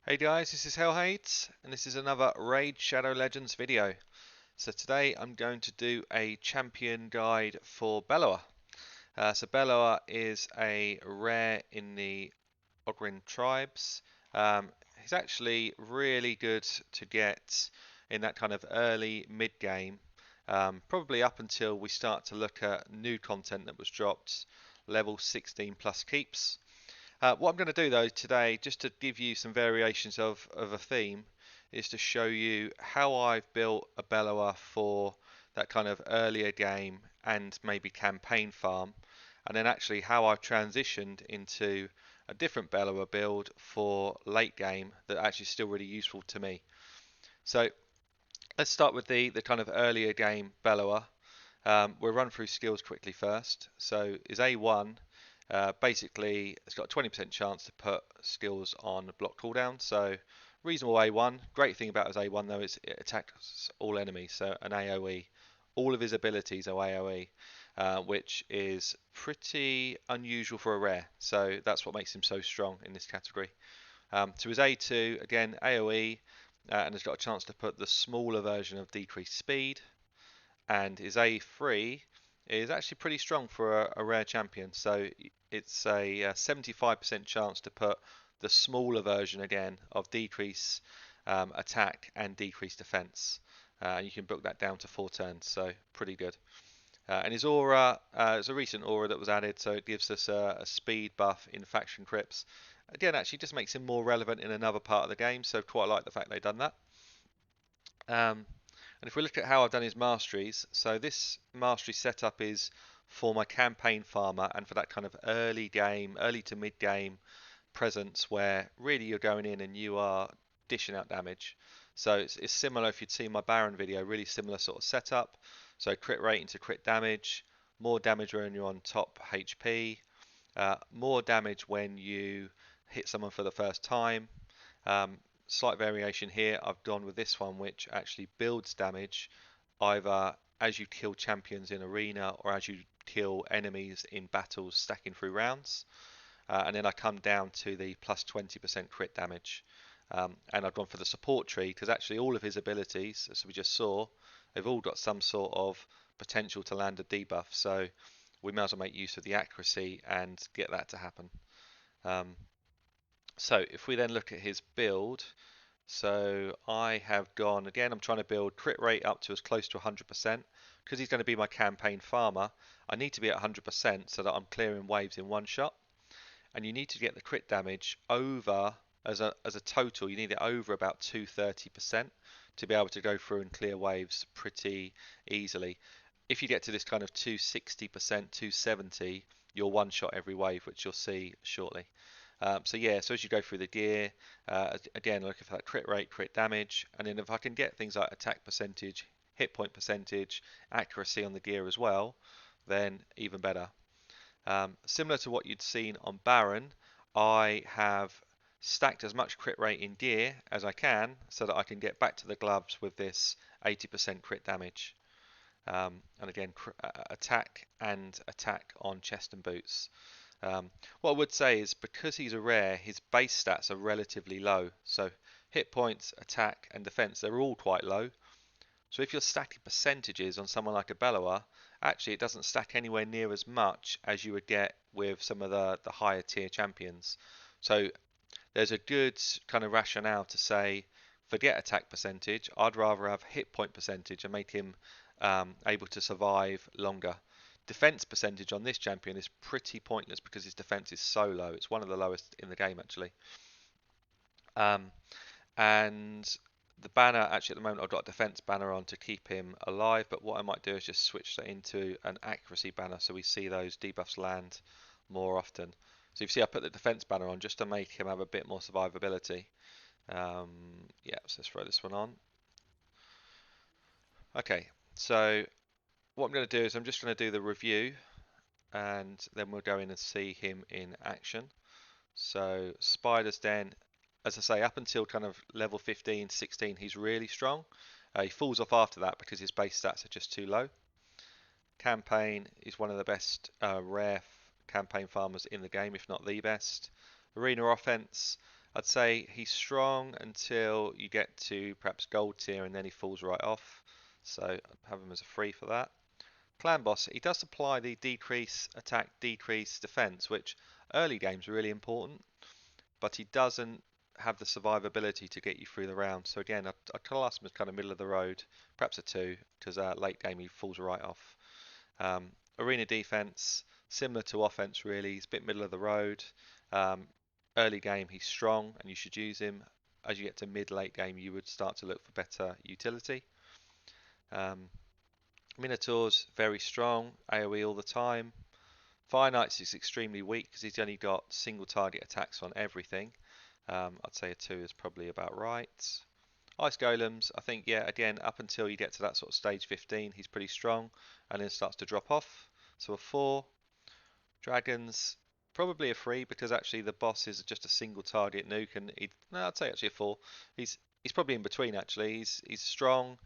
Hey guys, this is Hellhades, and this is another Raid Shadow Legends video. So today I'm going to do a champion guide for Bellower. So Bellower is a rare in the Ogrin tribes. He's actually really good to get in that kind of early mid-game, probably up until we start to look at new content that was dropped, level 16 plus keeps. What I'm going to do though today, just to give you some variations of a theme, is to show you how I've built a Bellower for that kind of earlier game and maybe campaign farm, and then actually how I've transitioned into a different Bellower build for late game that actually is still really useful to me. So let's start with the kind of earlier game Bellower. We'll run through skills quickly first. So is A1 basically it's got a 20% chance to put skills on block cooldown. So reasonable A1. Great thing about his A1 though is it attacks all enemies. So an AoE. All of his abilities are AoE, which is pretty unusual for a rare. So that's what makes him so strong in this category. To his A2 again AoE, and has got a chance to put the smaller version of decreased speed, and his A3 is actually pretty strong for a rare champion. So it's a 75% chance to put the smaller version again of decrease attack and decrease defense. You can book that down to 4 turns, so pretty good. And his aura is a recent aura that was added, so it gives us a speed buff in faction crypts. Again, actually just makes him more relevant in another part of the game, so quite like the fact they've done that. And if we look at how I've done his masteries, so this mastery setup is for my campaign farmer and for that kind of early game, early to mid game presence where really you're going in and you are dishing out damage. So it's similar if you'd seen my Baron video, really similar sort of setup. So crit rate into crit damage, more damage when you're on top HP, more damage when you hit someone for the first time. Slight variation here, I've gone with this one which actually builds damage either as you kill champions in arena or as you kill enemies in battles stacking through rounds. And then I come down to the plus 20% crit damage. And I've gone for the support tree because actually all of his abilities, as we just saw, they've all got some sort of potential to land a debuff. So we may as well make use of the accuracy and get that to happen. So if we then look at his build, so I have gone, again, I'm trying to build crit rate up to as close to 100%. Because he's going to be my campaign farmer, I need to be at 100% so that I'm clearing waves in one shot. And you need to get the crit damage over, as a total, you need it over about 230% to be able to go through and clear waves pretty easily. If you get to this kind of 260%, 270, you'll one shot every wave, which you'll see shortly. So yeah, so as you go through the gear, again looking for that crit rate, crit damage, and then if I can get things like attack percentage, hit point percentage, accuracy on the gear as well, then even better. Similar to what you'd seen on Baron, I have stacked as much crit rate in gear as I can so that I can get back to the gloves with this 80% crit damage. And again, attack and attack on chest and boots. What I would say is because he's a rare, his base stats are relatively low. So hit points, attack, and defense, they're all quite low. So if you're stacking percentages on someone like a Bellower, actually it doesn't stack anywhere near as much as you would get with some of the higher tier champions. So there's a good kind of rationale to say, forget attack percentage, I'd rather have hit point percentage and make him able to survive longer. Defense percentage on this champion is pretty pointless because his defense is so low. It's one of the lowest in the game actually. And the banner, actually at the moment I've got a defense banner on to keep him alive, but what I might do is just switch that into an accuracy banner so we see those debuffs land more often. So you see I put the defense banner on just to make him have a bit more survivability. Yeah, so let's throw this one on. Okay, so what I'm going to do is I'm just going to do the review and then we'll go in and see him in action. So Spider's Den, as I say, up until kind of level 15, 16, he's really strong. He falls off after that because his base stats are just too low. Campaign is one of the best rare campaign farmers in the game, if not the best. Arena offense, I'd say he's strong until you get to perhaps gold tier and then he falls right off. So I'd have him as a free for that. Clan boss, he does apply the decrease attack, decrease defense, which early games are really important, but he doesn't have the survivability to get you through the round. So again, I'd class him as kind of middle of the road, perhaps a 2, because late game he falls right off. Arena defense, similar to offense really, he's a bit middle of the road. Early game he's strong and you should use him. As you get to mid-late game you would start to look for better utility. Minotaurs, very strong, AoE all the time. Fire Knights is extremely weak because he's only got single target attacks on everything. I'd say a 2 is probably about right. Ice Golems, I think, yeah, again, up until you get to that sort of stage 15, he's pretty strong and then starts to drop off. So a 4. Dragons, probably a 3 because actually the boss is just a single target nuke and no, I'd say actually a 4. He's probably in between actually. He's strong.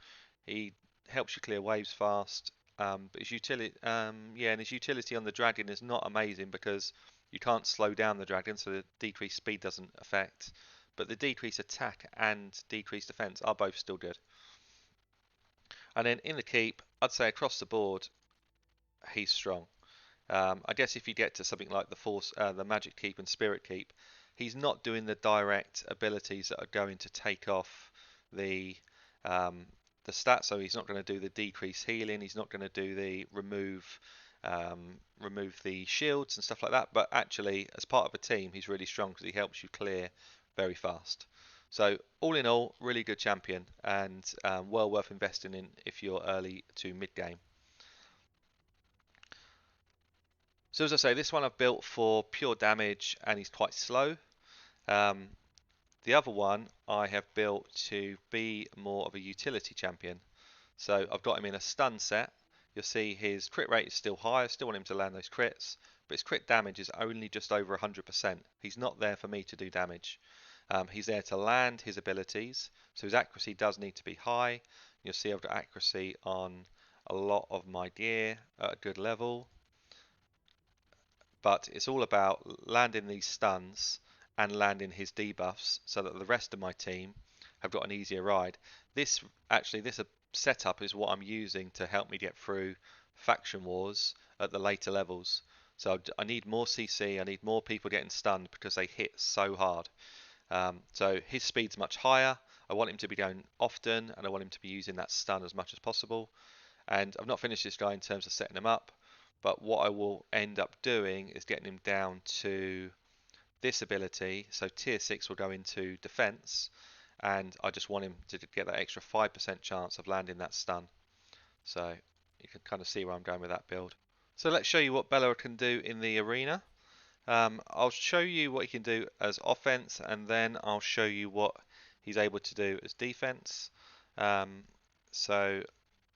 He helps you clear waves fast. But his utility, yeah, and his utility on the dragon is not amazing because you can't slow down the dragon, so the decreased speed doesn't affect. But the decreased attack and decreased defense are both still good. And then in the keep, I'd say across the board, he's strong. I guess if you get to something like the Force, the Magic Keep and Spirit Keep, he's not doing the direct abilities that are going to take off the um, the stats. So he's not going to do the decrease healing. He's not going to do the remove the shields and stuff like that. But actually, as part of a team, he's really strong because he helps you clear very fast. So all in all, really good champion and well worth investing in if you're early to mid game. So as I say, this one I've built for pure damage and he's quite slow. Um, the other one I have built to be more of a utility champion. So I've got him in a stun set. You'll see his crit rate is still high. I still want him to land those crits, but his crit damage is only just over 100%. He's not there for me to do damage. He's there to land his abilities, so his accuracy does need to be high. You'll see I've got accuracy on a lot of my gear at a good level. But it's all about landing these stuns and landing his debuffs so that the rest of my team have got an easier ride. This setup is what I'm using to help me get through faction wars at the later levels. So I need more CC, I need more people getting stunned because they hit so hard. So his speed's much higher. I want him to be going often and I want him to be using that stun as much as possible. And I've not finished this guy in terms of setting him up. But what I will end up doing is getting him down to this ability. So tier 6 will go into defense. And I just want him to get that extra 5% chance of landing that stun. So you can kind of see where I'm going with that build. So let's show you what Bellower can do in the arena. I'll show you what he can do as offense and then I'll show you what he's able to do as defense. So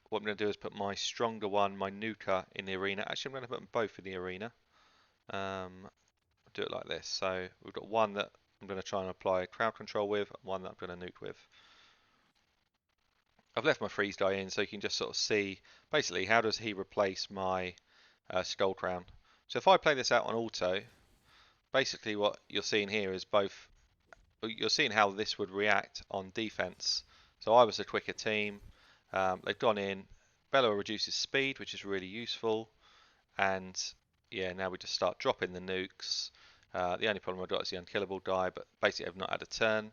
what I'm going to do is put my stronger one, my nuker, in the arena. Actually, I'm going to put them both in the arena. Do it like this. So we've got one that I'm going to try and apply crowd control with, and one that I'm going to nuke with. I've left my freeze die in so you can just sort of see basically how does he replace my skull crown. So if I play this out on auto, basically what you're seeing here is you're seeing how this would react on defense. So I was a quicker team. They've gone in. Bellower reduces speed, which is really useful. And yeah, now we just start dropping the nukes. The only problem I've got is the unkillable die, but basically I've not had a turn.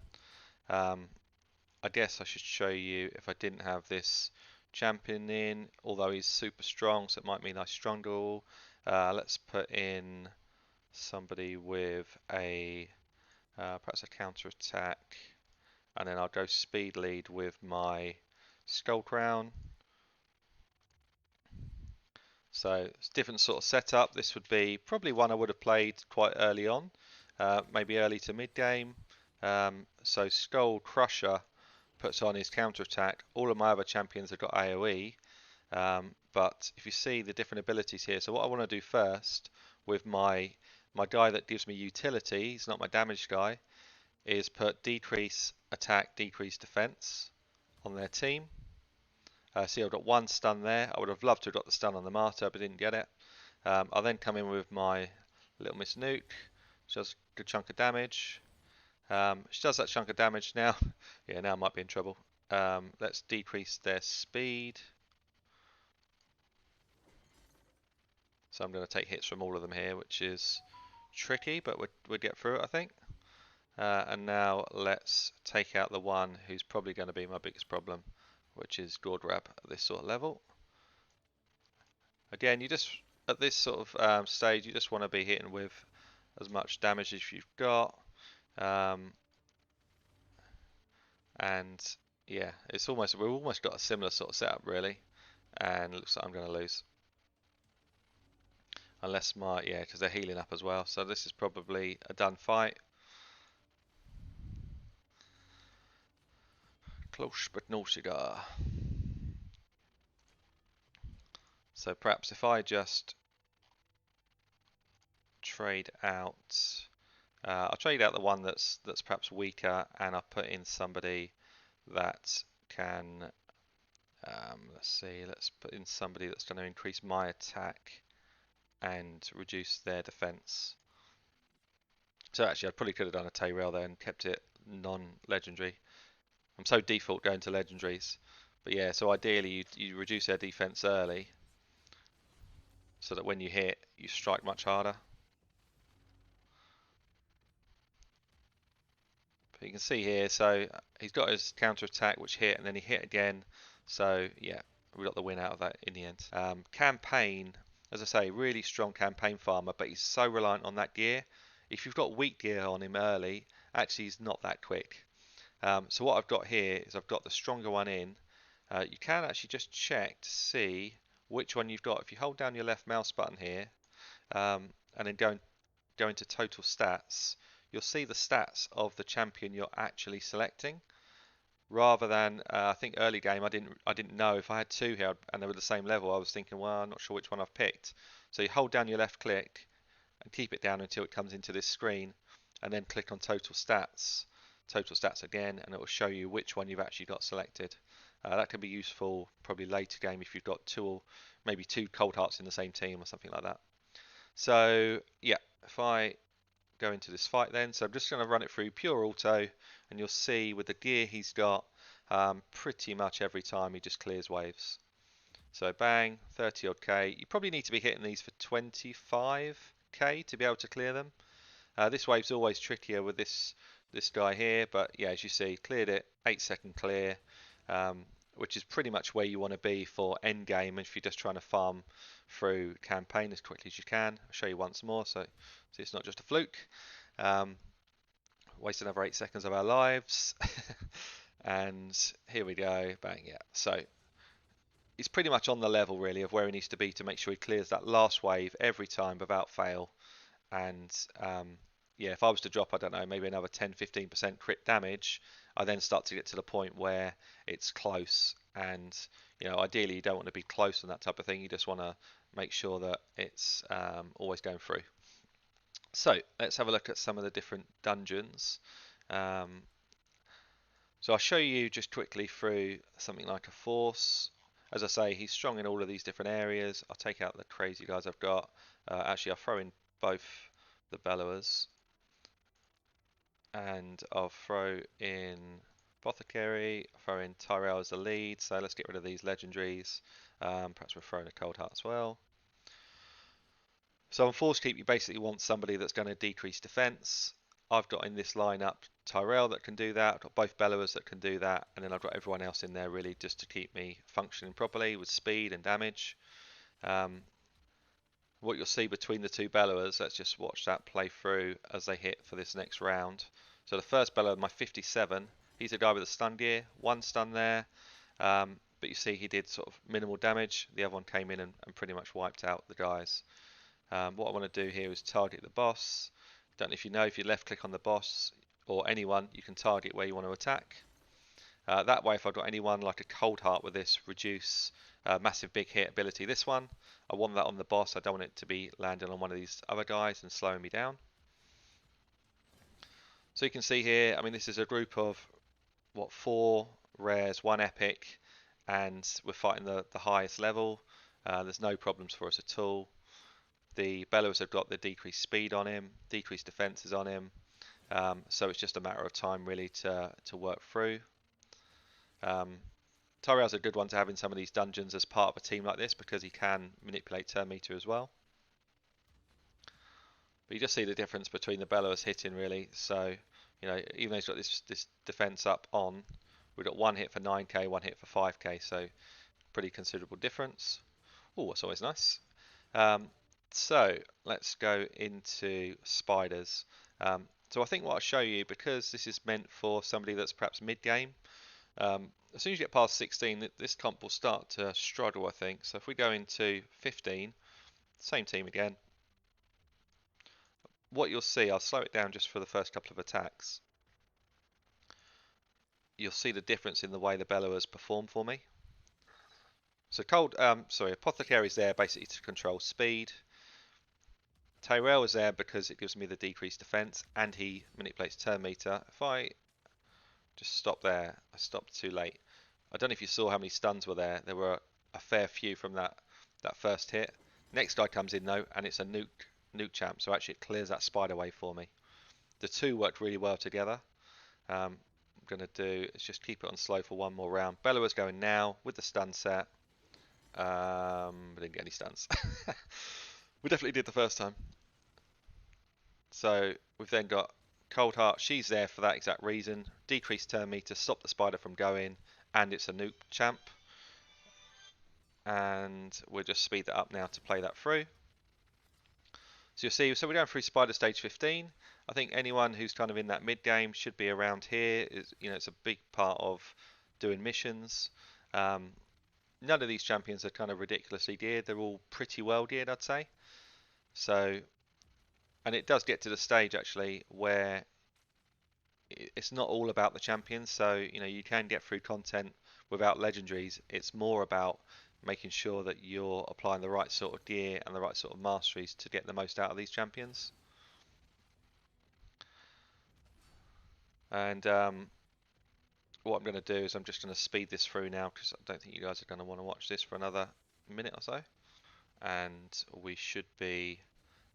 I guess I should show you if I didn't have this champion in, although he's super strong, so it might mean I struggle. Let's put in somebody with a perhaps a counter attack, and then I'll go speed lead with my skull crown. So it's a different sort of setup. This would be probably one I would have played quite early on, maybe early to mid game. So Skull Crusher puts on his counter attack. All of my other champions have got AoE, but if you see the different abilities here, so what I want to do first with my guy that gives me utility, he's not my damage guy, is put decrease attack, decrease defense on their team. See, I've got one stun there. I would have loved to have got the stun on the martyr, but didn't get it. I'll then come in with my Little Miss Nuke, which does a good chunk of damage. She does that chunk of damage now. Yeah, now I might be in trouble. Let's decrease their speed. So I'm going to take hits from all of them here, which is tricky, but we'd get through it, I think. And now let's take out the one who's probably going to be my biggest problem, which is Gordrab at this sort of level. Again, you just, at this sort of stage, you just want to be hitting with as much damage as you've got. And yeah, we've almost got a similar sort of setup really. And it looks like I'm going to lose. Unless yeah, because they're healing up as well. So this is probably a done fight. Close but no cigar. So perhaps if I just trade out, I'll trade out the one that's perhaps weaker, and I'll put in somebody that can. Let's see. Let's put in somebody that's going to increase my attack and reduce their defense. So actually, I probably could have done a Tyrell there and kept it non-legendary. I'm so default going to legendaries, but yeah. So ideally, you reduce their defense early, so that when you hit, you strike much harder. But you can see here, so he's got his counter attack, which hit, and then he hit again. So yeah, we got the win out of that in the end. Campaign, as I say, really strong campaign farmer, but he's so reliant on that gear. If you've got weak gear on him early, actually he's not that quick. So what I've got here is I've got the stronger one in. You can actually just check to see which one you've got. If you hold down your left mouse button here, and then go into total stats, you'll see the stats of the champion you're actually selecting. Rather than, I think early game I didn't know if I had two here and they were the same level. I was thinking, well, I'm not sure which one I've picked. So you hold down your left click and keep it down until it comes into this screen, and then click on total stats again, and it will show you which one you've actually got selected. That can be useful probably later game if you've got maybe two cold hearts in the same team or something like that. So yeah, if I go into this fight then, so I'm just going to run it through pure auto, and you'll see with the gear he's got, pretty much every time he just clears waves. So bang, 30 odd K. You probably need to be hitting these for 25k to be able to clear them. This wave's always trickier with this guy here, but yeah, as you see, cleared it, 8-second clear, which is pretty much where you want to be for end game if you're just trying to farm through campaign as quickly as you can. I'll show you once more, so it's not just a fluke. Waste another 8 seconds of our lives, and here we go, bang, yeah. So he's pretty much on the level really of where he needs to be to make sure he clears that last wave every time without fail. And yeah, if I was to drop, I don't know, maybe another 10-15% crit damage, I then start to get to the point where it's close. And ideally you don't want to be close on that type of thing. You just want to make sure that it's always going through. So let's have a look at some of the different dungeons. So I'll show you just quickly through something like a force. As I say, he's strong in all of these different areas. I'll take out the crazy guys I've got. Actually, I'll throw in both the Bellowers, and I'll throw in Apothecary, I'll throw in Tyrell as the lead. So let's get rid of these legendaries. Perhaps we'll throw in a Cold Heart as well. So on Force Keep, you basically want somebody that's going to decrease defense. I've got in this lineup Tyrell that can do that. I've got both Bellowers that can do that, and then I've got everyone else in there really just to keep me functioning properly with speed and damage. What you'll see between the two Bellowers, let's just watch that play through as they hit for this next round. So the first Bellower, my 57, he's a guy with a stun gear, one stun there, but you see he did sort of minimal damage. The other one came in and pretty much wiped out the guys. What I want to do here is target the boss. Don't know if you know, if you left click on the boss or anyone, you can target where you want to attack. That way, if I've got anyone like a Cold Heart with this reduce massive big hit ability, this one, I want that on the boss. I don't want it to be landing on one of these other guys and slowing me down. So you can see here, I mean, this is a group of, 4 rares, 1 epic, and we're fighting the highest level. There's no problems for us at all. The Bellowers have got the decreased speed on him, decreased defenses on him. So it's just a matter of time really to work through. Tyrell's a good one to have in some of these dungeons as part of a team like this because he can manipulate turn meter as well. But you just see the difference between the Bellower's hitting really. So, you know, even though he's got this defense up on, we've got one hit for 9k, one hit for 5k, so pretty considerable difference. Oh, that's always nice. So let's go into spiders. So I think what I'll show you, because this is meant for somebody that's perhaps mid-game, as soon as you get past 16, this comp will start to struggle, I think. So if we go into 15, same team again, what you'll see, I'll slow it down just for the first couple of attacks. You'll see the difference in the way the Bellowers perform for me. So Apothecary's there basically to control speed. Tyrell is there because it gives me the decreased defense and he manipulates turn meter. If I just stop there, I stopped too late. I don't know if you saw how many stuns were there. There were a fair few from that first hit. Next guy comes in though, and it's a nuke champ, so actually it clears that spider wave for me. The two worked really well together. I'm going to do is just keep it on slow for one more round. Bellower's going now with the stun set. We didn't get any stuns. We definitely did the first time. So we've then got Cold Heart. She's there for that exact reason. Decreased turn meter, stop the spider from going, and it's a nuke champ. And we'll just speed that up now to play that through. So you'll see, so we're going through spider stage 15. I think anyone who's kind of in that mid game should be around here. It's a big part of doing missions. None of these champions are kind of ridiculously geared. They're all pretty well geared, I'd say. So, and it does get to the stage actually where it's not all about the champions. So, you know, you can get through content without legendaries. It's more about making sure that you're applying the right sort of gear and the right sort of masteries to get the most out of these champions. And what I'm going to do is I'm just going to speed this through now because I don't think you guys are going to want to watch this for another minute or so. And we should be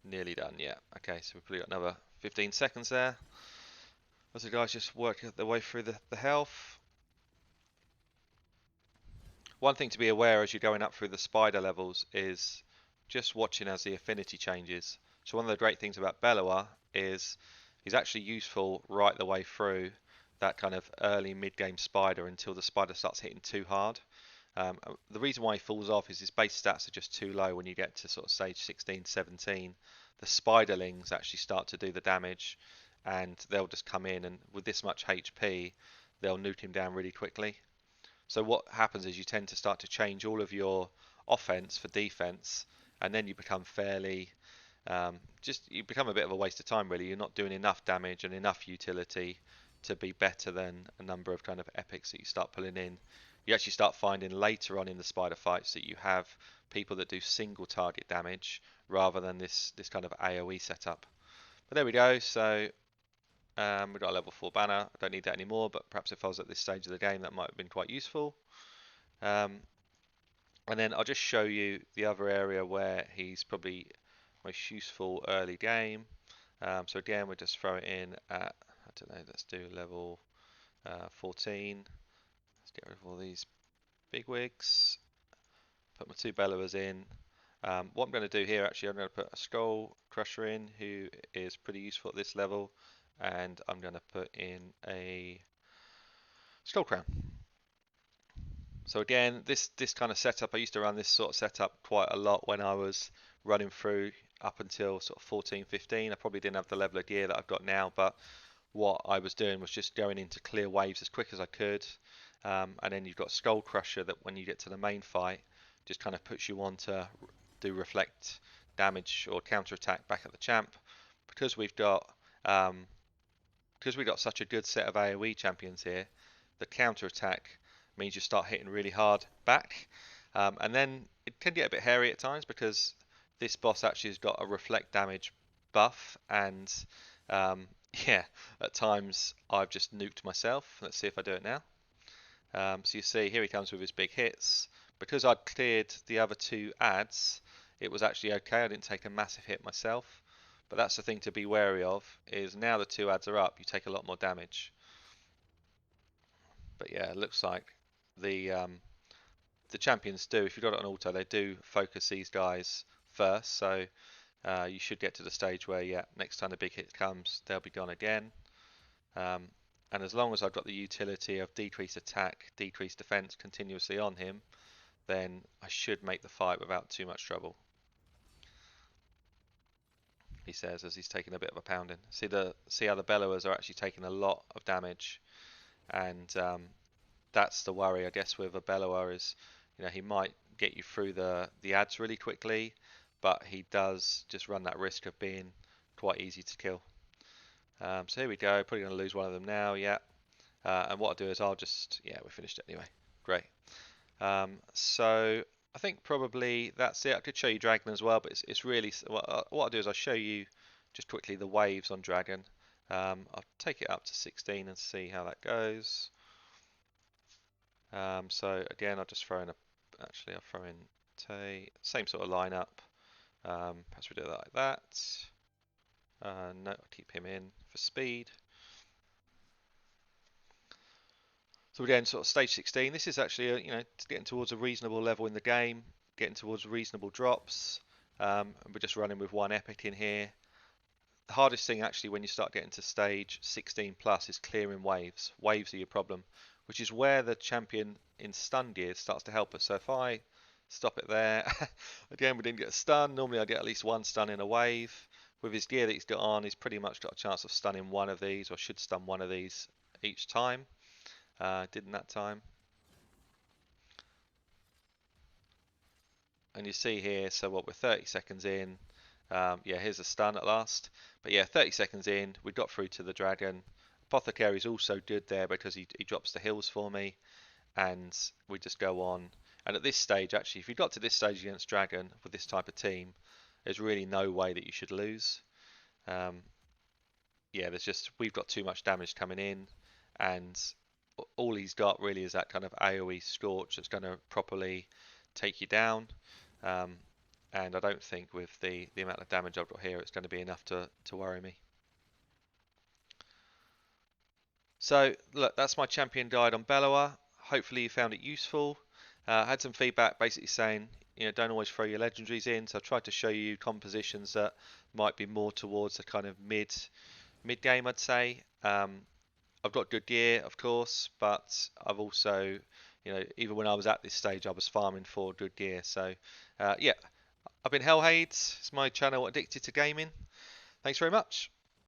nearly done. Yeah, okay, so we've probably got another 15 seconds there as the guys just work their way through the health. One thing to be aware as you're going up through the spider levels is just watching as the affinity changes. So one of the great things about Bellower is he's actually useful right the way through that kind of early mid-game spider until the spider starts hitting too hard. The reason why he falls off is his base stats are just too low when you get to sort of stage 16, 17. The spiderlings actually start to do the damage and they'll just come in, and with this much HP they'll nuke him down really quickly. So what happens is you tend to start to change all of your offense for defense, and then you become fairly you become a bit of a waste of time really. You're not doing enough damage and enough utility to be better than a number of kind of epics that you start pulling in. You actually start finding later on in the spider fights that you have people that do single target damage rather than this kind of AoE setup. But there we go. So we've got a level 4 banner. I don't need that anymore, but perhaps if I was at this stage of the game, that might have been quite useful. And then I'll just show you the other area where he's probably most useful early game. So again, we'll just throw it in at, I don't know, let's do level 14. Let's get rid of all these bigwigs. Put my two Bellowers in. What I'm going to do here, actually, I'm going to put a Skull Crusher in, who is pretty useful at this level. And I'm going to put in a Skull Crown. So again, this kind of setup, I used to run this sort of setup quite a lot when I was running through up until sort of 14, 15. I probably didn't have the level of gear that I've got now, but what I was doing was just going into clear waves as quick as I could. And then you've got Skull Crusher that when you get to the main fight, just kind of puts you on to do reflect damage or counter attack back at the champ. Because we've got such a good set of AoE champions here, the counter attack means you start hitting really hard back, and then it can get a bit hairy at times because this boss actually has got a reflect damage buff, and yeah, at times I've just nuked myself. Let's see if I do it now. So you see here he comes with his big hits. Because I'd cleared the other two ads, it was actually okay. I didn't take a massive hit myself. But that's the thing to be wary of, is now the 2 ads are up, you take a lot more damage. But yeah, it looks like the champions do, if you've got it on auto, they do focus these guys first, so you should get to the stage where, yeah, next time the big hit comes, they'll be gone again. And as long as I've got the utility of decreased attack, decreased defense continuously on him, then I should make the fight without too much trouble. He says as he's taking a bit of a pounding. See how the Bellowers are actually taking a lot of damage, and that's the worry, I guess, with a Bellower is, he might get you through the ads really quickly, but he does just run that risk of being quite easy to kill. So here we go, probably going to lose one of them now, yeah. And what I'll do is yeah, we finished it anyway. Great. So I think probably that's it. I could show you Dragon as well, but it's really, what I'll do is I'll show you just quickly the waves on Dragon. I'll take it up to 16 and see how that goes. So again, I'll just throw in I'll throw in Tay, same sort of lineup. Perhaps we do that like that. No, I'll keep him in for speed. So again, sort of stage 16. This is actually, it's getting towards a reasonable level in the game, getting towards reasonable drops. And we're just running with 1 epic in here. The hardest thing actually when you start getting to stage 16 plus is clearing waves. Waves are your problem, which is where the champion in stun gear starts to help us. So if I stop it there, again, we didn't get a stun. Normally I get at least 1 stun in a wave. With his gear that he's got on, he's pretty much got a chance of stunning 1 of these, or should stun 1 of these each time. Didn't that time. And you see here, so what, we're 30 seconds in. Yeah, here's a stun at last. But yeah, 30 seconds in, we got through to the dragon. Apothecary's also good there because he drops the hills for me. And we just go on. And at this stage, actually, if you got to this stage against dragon with this type of team, there's really no way that you should lose. Yeah, we've got too much damage coming in. And all he's got really is that kind of AoE scorch that's going to properly take you down. And I don't think with the amount of damage I've got here, it's going to be enough to worry me. So look, that's my champion guide on Bellower. Hopefully you found it useful. I had some feedback basically saying, don't always throw your legendaries in. So I tried to show you compositions that might be more towards the kind of mid game, I'd say. I've got good gear, of course, but I've also, even when I was at this stage, I was farming for good gear. So, yeah, I've been Hellhades. It's my channel, Addicted to Gaming. Thanks very much.